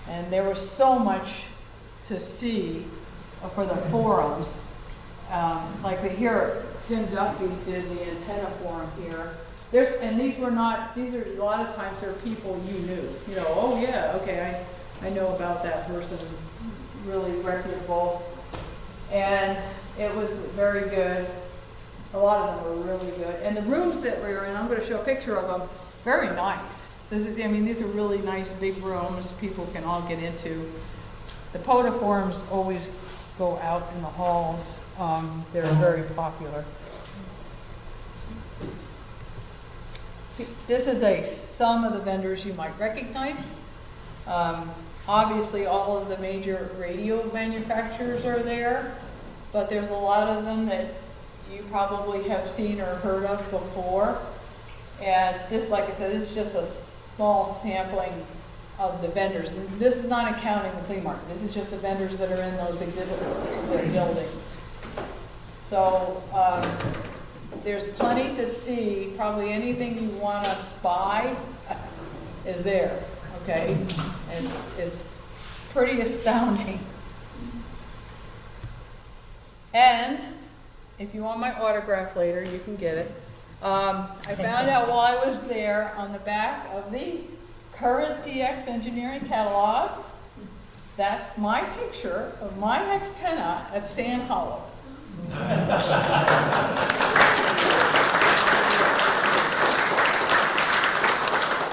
And there was so much to see for the forums. Like here, Tim Duffy did the antenna forum here. These are a lot of times there are people you knew. You know, oh yeah, okay, I know about that person, really reputable. And it was very good. A lot of them were really good. And the rooms that we were in, I'm going to show a picture of them, very nice. These are really nice big rooms people can all get into. The POTA forums always go out in the halls. They're very popular. This is some of the vendors you might recognize. Obviously, all of the major radio manufacturers are there, but there's a lot of them that you probably have seen or heard of before. And this, like I said, this is just a small sampling of the vendors. And this is not accounting the flea market. This is just the vendors that are in those exhibit buildings. So there's plenty to see. Probably anything you want to buy is there. Okay, it's pretty astounding. And if you want my autograph later, you can get it. I found out while I was there, on the back of the current DX Engineering catalog, that's my picture of my antenna at Sand Hollow.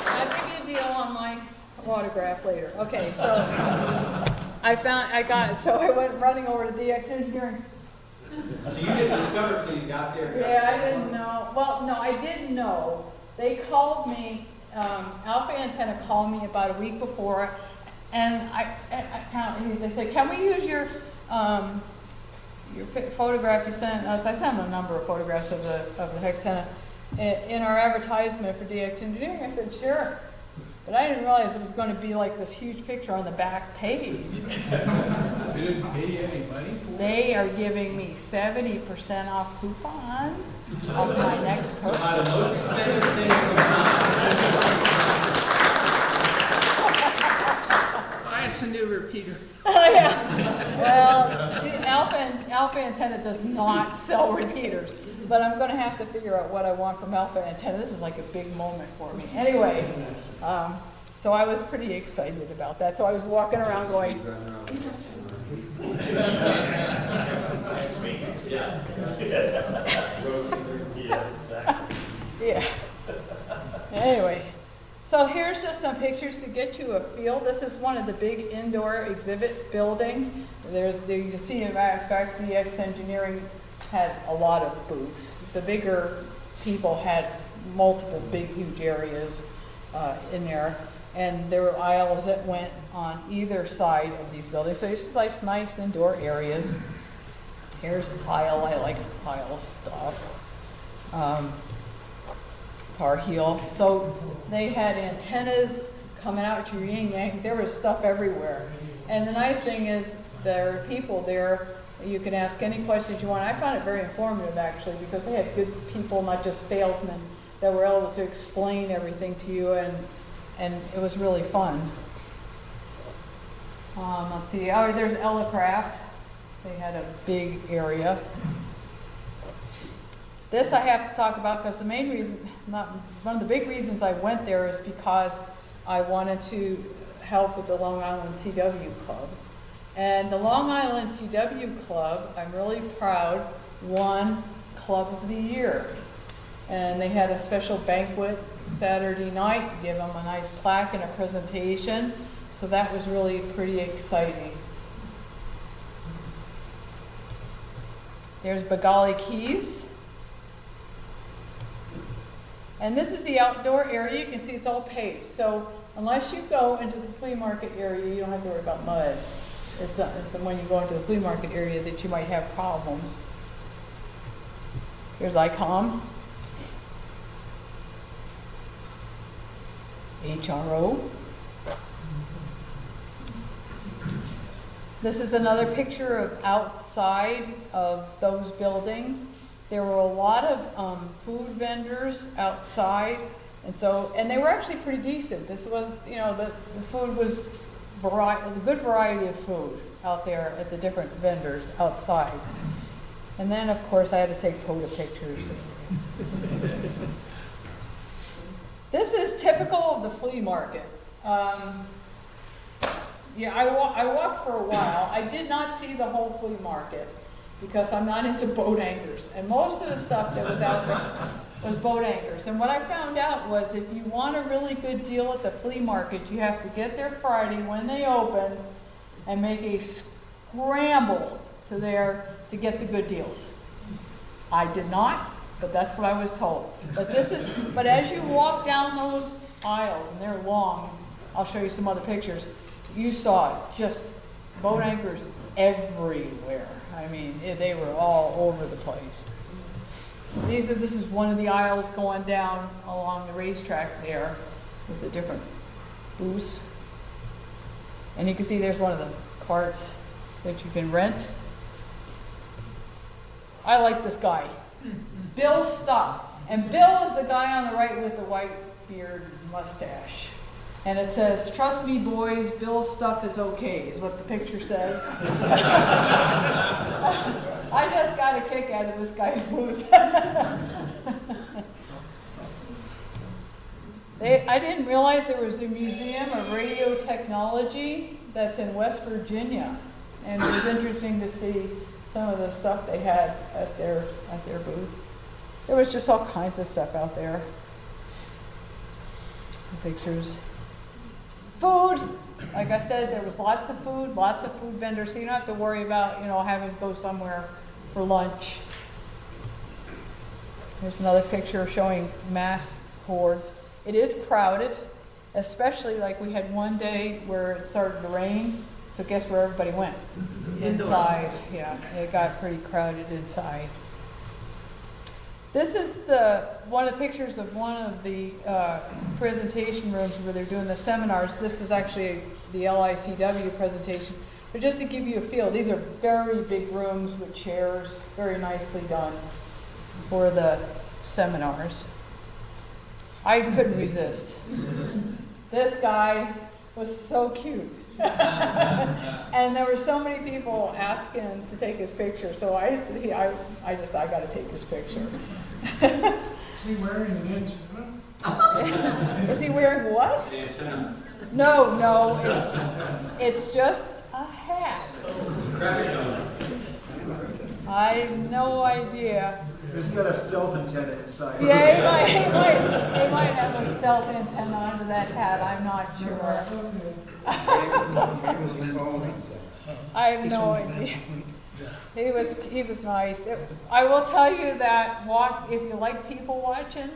I'll give you a deal on my autograph later. Okay, so I went running over to DX Engineering. So you didn't discover till you got there? Yeah, I didn't know. Well, no, I did know. They called me, Alpha Antenna called me about a week before, and they said, can we use your photograph you sent us? I sent them a number of photographs of the antenna in our advertisement for DX Engineering. I said, sure. But I didn't realize it was going to be like this huge picture on the back page. They didn't pay you any money for it? They are giving me 70% off coupon of my next purchase. So buy the most expensive thing you can find. Buy us a new repeater. Oh, yeah. Well, the Alpha Antenna does not sell repeaters, but I'm going to have to figure out what I want from Alpha Antenna. This is like a big moment for me. Anyway, so I was pretty excited about that. So I was walking around going, yeah. Anyway, so here's just some pictures to get you a feel. This is one of the big indoor exhibit buildings. You can see, in fact, DX Engineering had a lot of booths. The bigger people had multiple big, huge areas in there. And there were aisles that went on either side of these buildings. So it's like nice indoor areas. Here's aisle. I like aisle stuff. Tar Heel. So they had antennas coming out to your yin yang. There was stuff everywhere. And the nice thing is there are people there. You can ask any questions you want. I found it very informative, actually, because they had good people, not just salesmen, that were able to explain everything to you, and it was really fun. Let's see, oh, there's Ella Craft. They had a big area. This I have to talk about because the main reason, one of the big reasons I went there is because I wanted to help with the Long Island CW Club. And the Long Island CW Club, I'm really proud, won Club of the Year. And they had a special banquet Saturday night, give them a nice plaque and a presentation. So that was really pretty exciting. There's Bagali Keys. And this is the outdoor area. You can see it's all paved. So unless you go into the flea market area, you don't have to worry about mud. It's when you go into the flea market area that you might have problems. Here's ICOM. HRO. This is another picture of outside of those buildings. There were a lot of food vendors outside, and they were actually pretty decent. This was, you know, the food was a good variety of food out there at the different vendors outside. And then, of course, I had to take photo pictures. This is typical of the flea market. Yeah, I walked for a while. I did not see the whole flea market because I'm not into boat anchors. And most of the stuff that was out there was boat anchors. And what I found out was if you want a really good deal at the flea market, you have to get there Friday when they open and make a scramble to get the good deals. I did not, but that's what I was told. But as you walk down those aisles, and they're long, I'll show you some other pictures, you saw just boat anchors everywhere. I mean, they were all over the place. This is one of the aisles going down along the racetrack there with the different booths. And you can see there's one of the carts that you can rent. I like this guy, Bill Stuff. And Bill is the guy on the right with the white beard and mustache. And it says, "Trust me, boys, Bill's stuff is okay," is what the picture says. I just got a kick out of this guy's booth. I didn't realize there was a museum of radio technology that's in West Virginia. And it was interesting to see some of the stuff they had at their booth. There was just all kinds of stuff out there. Pictures. Food, like I said, there was lots of food vendors, so you don't have to worry about, you know, having to go somewhere for lunch. Here's another picture showing mass hordes. It is crowded, especially like we had one day where it started to rain, so guess where everybody went? Inside. Yeah, it got pretty crowded inside. This is one of the pictures of one of the presentation rooms where they're doing the seminars. This is actually the LICW presentation. But just to give you a feel, these are very big rooms with chairs, very nicely done for the seminars. I couldn't resist. This guy was so cute. And there were so many people asking to take his picture, so I got to take his picture. Is he wearing an antenna? Is he wearing what? The antenna. No, it's just a hat. Traffic cone. I have no idea. He's got a stealth antenna inside. Yeah, he might have a stealth antenna under that hat, I'm not sure. Famous phone. I have no idea. He was nice. I will tell you that if you like people watching,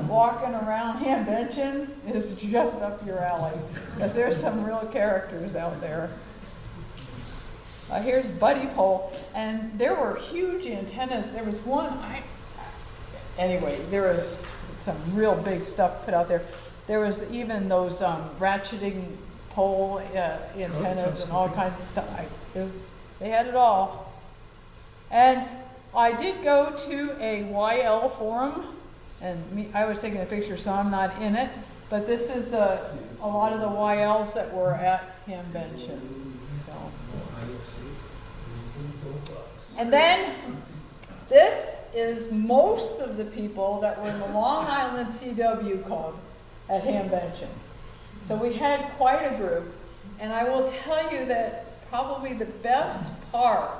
walking around hand benching is just up your alley, because there's some real characters out there. Here's Buddy Pole, and there were huge antennas. There was one, anyway, there was some real big stuff put out there. There was even those ratcheting pole antennas and all kinds of stuff. They had it all. And I did go to a YL forum, And me, I was taking a picture, so I'm not in it. But this is a lot of the YLs that were at Hamvention. So. And then this is most of the people that were in the Long Island CW Club at Hamvention. So we had quite a group, and I will tell you that probably the best part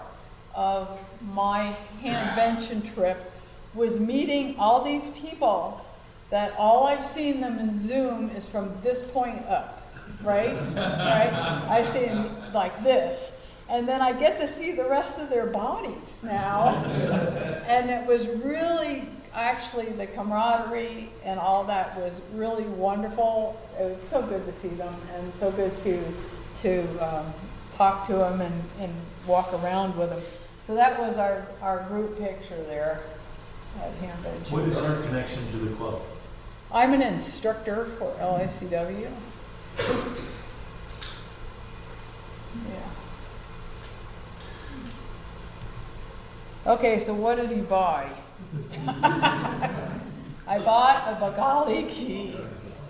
of my Hamvention trip was meeting all these people that all I've seen them in Zoom is from this point up, right? Right? I've seen like this. And then I get to see the rest of their bodies now. And it was really, actually, the camaraderie and all that was really wonderful. It was so good to see them and so good to talk to them and walk around with them. So that was our group picture there at Hamvention. What is your connection to the club? I'm an instructor for LICW. Yeah. Okay, so what did he buy? I bought a Bengali key.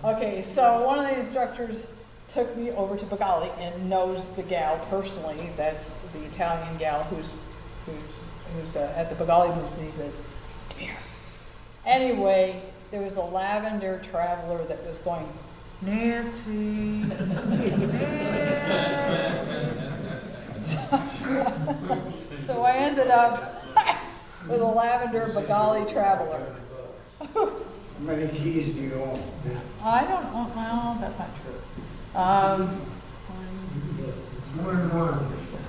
Okay, so one of the instructors took me over to Bengali and knows the gal personally. That's the Italian gal who's at the Bengali booth, and he said, "Come here." Anyway, there was a lavender traveler that was going, "Nancy, Nancy." So I ended up with a lavender Bengali traveler. How many keys do you own? I don't know, well, that's not true.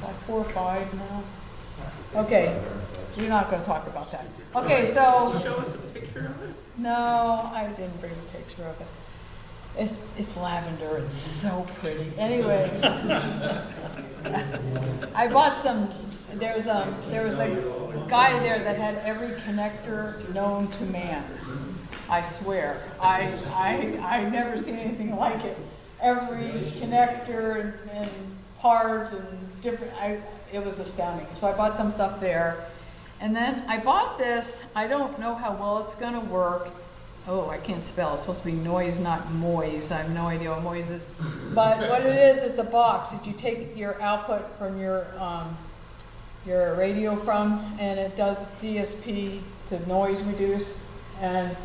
Like 4 or 5 now. Okay, we're not going to talk about that. Okay, so. Show us a picture of it. No, I didn't bring a picture of it. It's lavender. It's so pretty. Anyway, I bought some. There was a guy there that had every connector known to man. I swear, I never seen anything like it. Every connector and part and different. It was astounding. So I bought some stuff there, and then I bought this. I don't know how well it's gonna work. Oh, I can't spell. It's supposed to be noise, not moise. I have no idea what moise is. But what it is, it's a box that you take your output from your radio from, and it does DSP to noise reduce, and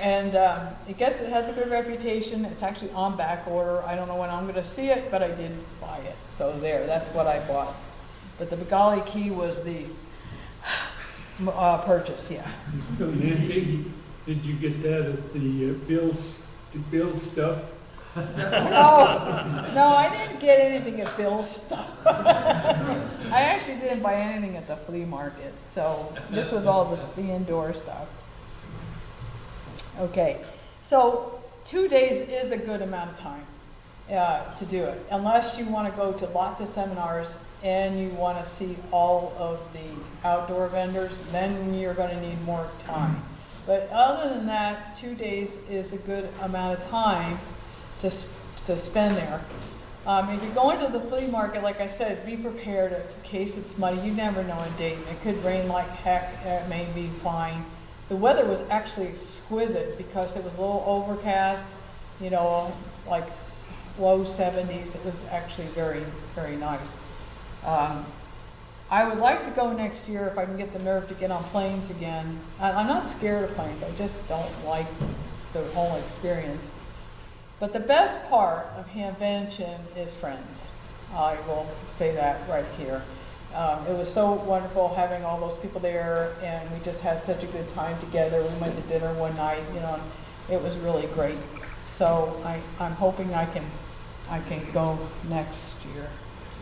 it has a good reputation. It's actually on back order. I don't know when I'm going to see it, but I did buy it. So there, that's what I bought. But the Bengali key was the purchase, yeah. So Nancy, did you get that at the Bill's stuff? No, I didn't get anything at Bill's stuff. I actually didn't buy anything at the flea market. So this was all the indoor stuff. Okay, so 2 days is a good amount of time to do it, unless you want to go to lots of seminars and you want to see all of the outdoor vendors, then you're going to need more time. But other than that, 2 days is a good amount of time to spend there. If you're going to the flea market, like I said, be prepared in case it's muddy. You never know in Dayton. It could rain like heck. It may be fine. The weather was actually exquisite because it was a little overcast, you know, like low 70s. It was actually very, very nice. I would like to go next year if I can get the nerve to get on planes again. I'm not scared of planes. I just don't like the whole experience. But the best part of Hamvention is friends. I will say that right here. It was so wonderful having all those people there, and we just had such a good time together. We went to dinner one night, you know, and it was really great. So I'm hoping I can go next year.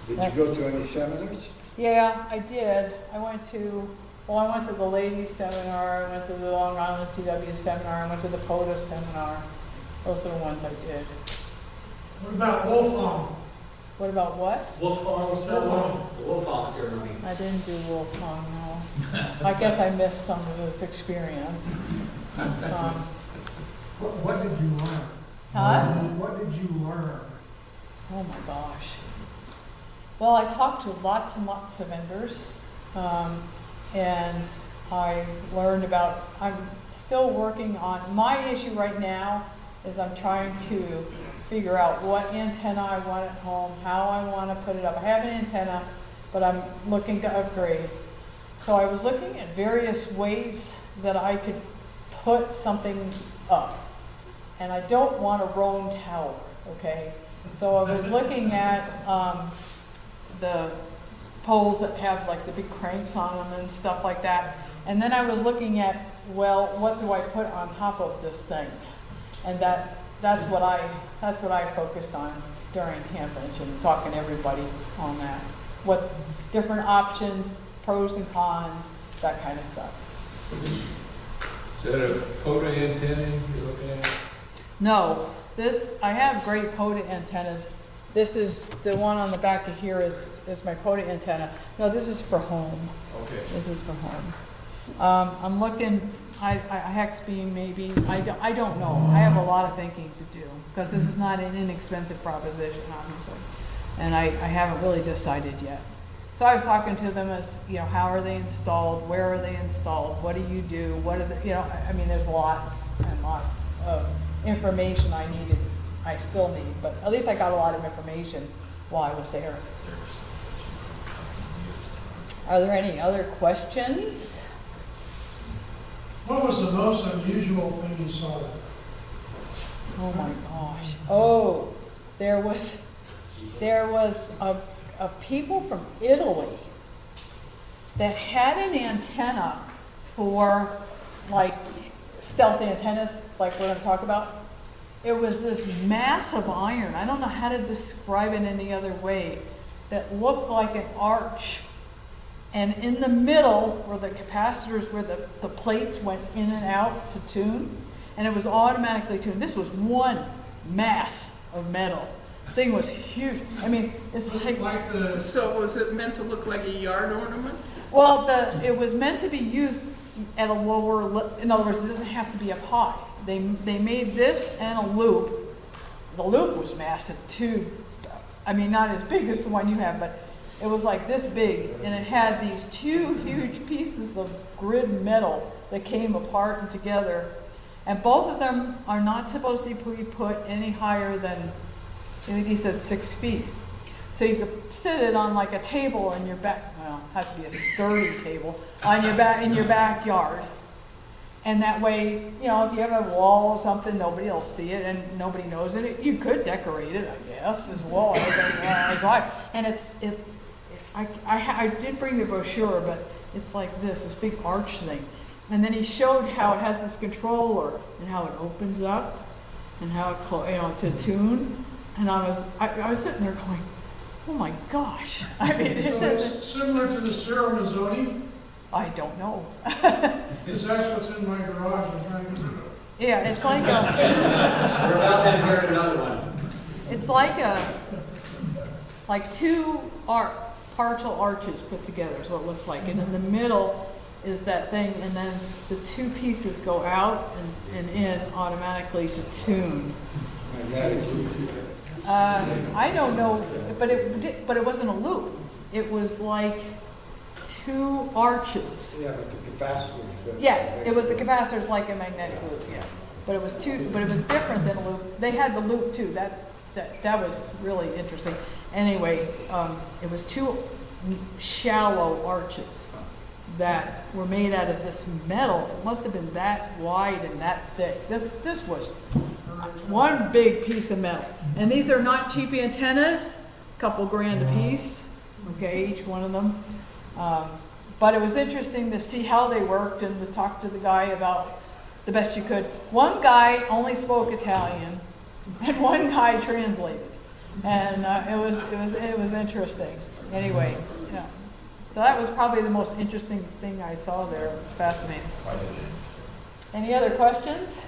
Did you go to any seminars? Yeah, I did. I went to the ladies seminar, I went to the Long Island CW seminar, I went to the POTUS seminar. Those are the ones I did. What about Wolfgang? What about what? Wolfgang ceremony. The Wolfhawk ceremony. I didn't do Wolfgang, no. I guess I missed some of this experience. What did you learn? Huh? What did you learn? Oh my gosh. Well, I talked to lots and lots of vendors, and I learned about, I'm still working on, my issue right now is I'm trying to figure out what antenna I want at home, how I want to put it up. I have an antenna, but I'm looking to upgrade. So I was looking at various ways that I could put something up. And I don't want a roan tower, okay? So I was looking at the poles that have like the big cranks on them and stuff like that. And then I was looking at, well, what do I put on top of this thing? And that's what I focused on during Hambench and talking to everybody on that. What's different options, pros and cons, that kind of stuff. Is that a POTA antenna you're looking at? No, I have great POTA antennas. This is, the one on the back of here is my POTA antenna. No, this is for home. Okay. This is for home. I'm looking, hex beam maybe, I don't know. I have a lot of thinking to do, because this is not an inexpensive proposition, obviously. And I haven't really decided yet. So I was talking to them as, how are they installed? Where are they installed? What do you do? What are the, I mean, there's lots and lots of information I still need, but at least I got a lot of information while I was there. Are there any other questions? What was the most unusual thing you saw? Oh my gosh. Oh, there was a people from Italy that had an antenna for like stealth antennas, like what I'm talking about. It was this massive iron, I don't know how to describe it any other way, that looked like an arch. And in the middle were the capacitors where the plates went in and out to tune, and it was automatically tuned. This was one mass of metal. The thing was huge. I mean, it's like the... So was it meant to look like a yard ornament? well, it was meant to be used at a lower, in other words, it doesn't have to be up high. They made this and a loop. The loop was massive too. I mean, not as big as the one you have, but it was like this big, and it had these two huge pieces of grid metal that came apart and together. And both of them are not supposed to be put any higher than, I think he said 6 feet. So you could sit it on like a table in your back, well, it has to be a sturdy table, on your back, in your backyard. And that way, if you have a wall or something, nobody will see it and nobody knows it. You could decorate it, I guess, as well. And I did bring the brochure, but it's like this big arch thing. And then he showed how it has this controller and how it opens up and how it, to tune. And I was sitting there going, oh my gosh. I mean, it's similar to the Cerro Mazzoni? I don't know. Because that's what's in my garage. I'm trying to do it. Yeah, it's like We're about to inherit another one. It's like two partial arches put together is what it looks like. And in the middle is that thing, and then the two pieces go out and in automatically to tune. I don't know, but it wasn't a loop. It was like two arches. Yeah, but the capacitor. Yes, it was the capacitors like a magnetic loop. Yeah, but it was different than a loop. They had the loop too. That was really interesting. Anyway, it was two shallow arches that were made out of this metal. It must have been that wide and that thick. This was one big piece of metal. And these are not cheap antennas, a couple grand a piece, okay, each one of them. But it was interesting to see how they worked and to talk to the guy about the best you could. One guy only spoke Italian, and one guy translated, and it was interesting. Anyway, yeah. So that was probably the most interesting thing I saw there. It was fascinating. Any other questions?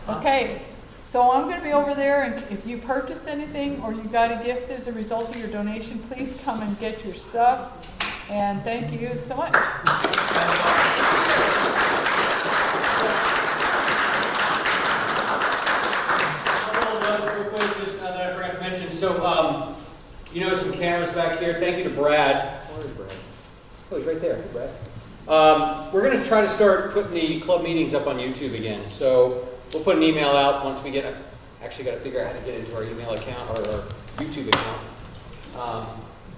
Okay, so I'm going to be over there, and if you purchased anything or you got a gift as a result of your donation, please come and get your stuff. And thank you so much. Real quick, just that I forgot to mention. So, you notice some cameras back here. Thank you to Brad. Where is Brad? Oh, he's right there. Hey, Brad. We're going to try to start putting the club meetings up on YouTube again. So we'll put an email out once we get, actually got to figure out how to get into our email account or our YouTube account.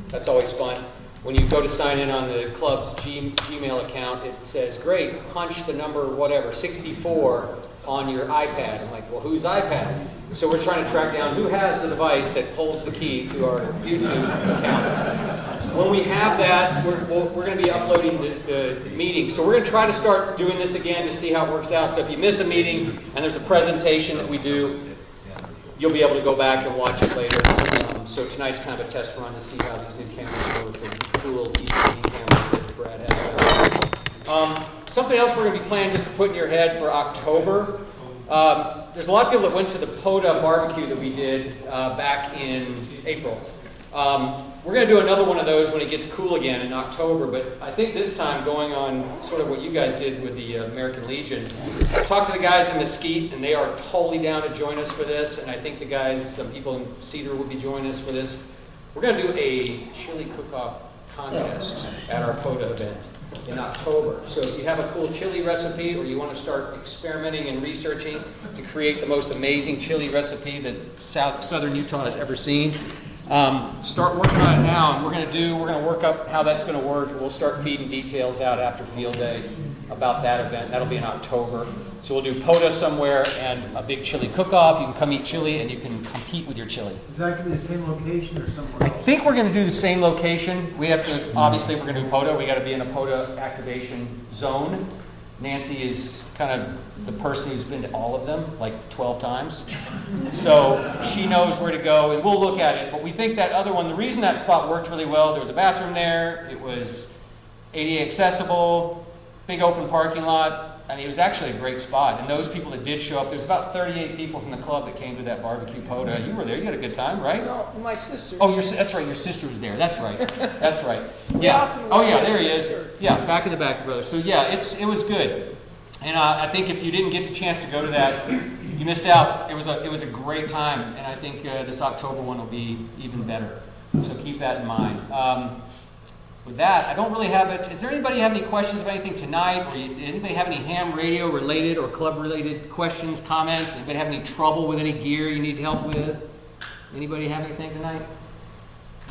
That's always fun. When you go to sign in on the club's Gmail account, it says, great, punch the number whatever, 64 on your iPad. I'm like, well, whose iPad? So we're trying to track down who has the device that holds the key to our YouTube account. When we have that, we're going to be uploading the meeting. So we're going to try to start doing this again to see how it works out. So if you miss a meeting and there's a presentation that we do, you'll be able to go back and watch it later. So tonight's kind of a test run to see how these new cameras work, the cool easy cameras that Brad has. Something else we're going to be planning just to put in your head for October. There's a lot of people that went to the POTA barbecue that we did back in April. We're going to do another one of those when it gets cool again in October, but I think this time going on sort of what you guys did with the American Legion. I talked to the guys in Mesquite, and they are totally down to join us for this, and I think the guys, some people in Cedar will be joining us for this. We're going to do a chili cook-off contest at our POTA event in October. So if you have a cool chili recipe or you want to start experimenting and researching to create the most amazing chili recipe that Southern Utah has ever seen, start working on it now, and we're going to work up how that's going to work, and we'll start feeding details out after field day about that event. That'll be in October. So we'll do POTA somewhere and a big chili cook-off. You can come eat chili and you can compete with your chili. Is that going to be the same location or somewhere I else? think we're going to do the same location. We have to, obviously, if we're going to do POTA, we got to be in a POTA activation zone. Nancy is kind of the person who's been to all of them, like 12 times. So she knows where to go, and we'll look at it. But we think that other one, the reason that spot worked really well, there was a bathroom there, it was ADA accessible, big open parking lot. I mean, it was actually a great spot. And those people that did show up, there's about 38 people from the club that came to that barbecue POTA. You were there. You had a good time, right? No, my sister. Oh, that's right. Your sister was there. That's right. That's right. We Yeah. often Oh, yeah. went There he to is. church. Yeah, back in the back, brother. So yeah, it was good. And I think if you didn't get the chance to go to that, you missed out. It was a great time, and I think this October one will be even better. So keep that in mind. With that, I don't really have it. Does anybody have any questions about anything tonight? Or does anybody have any ham radio related or club related questions, comments? Anybody have any trouble with any gear you need help with? Anybody have anything tonight?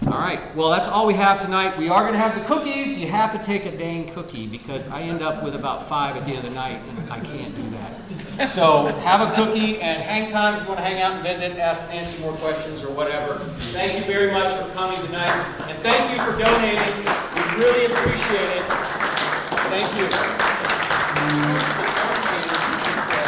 All right. Well, that's all we have tonight. We are going to have the cookies. You have to take a dang cookie because I end up with about 5 at the end of the night, and I can't do that. So have a cookie and hang time if you want to hang out and visit, ask Nancy more questions or whatever. Thank you very much for coming tonight, and thank you for donating. We really appreciate it. Thank you.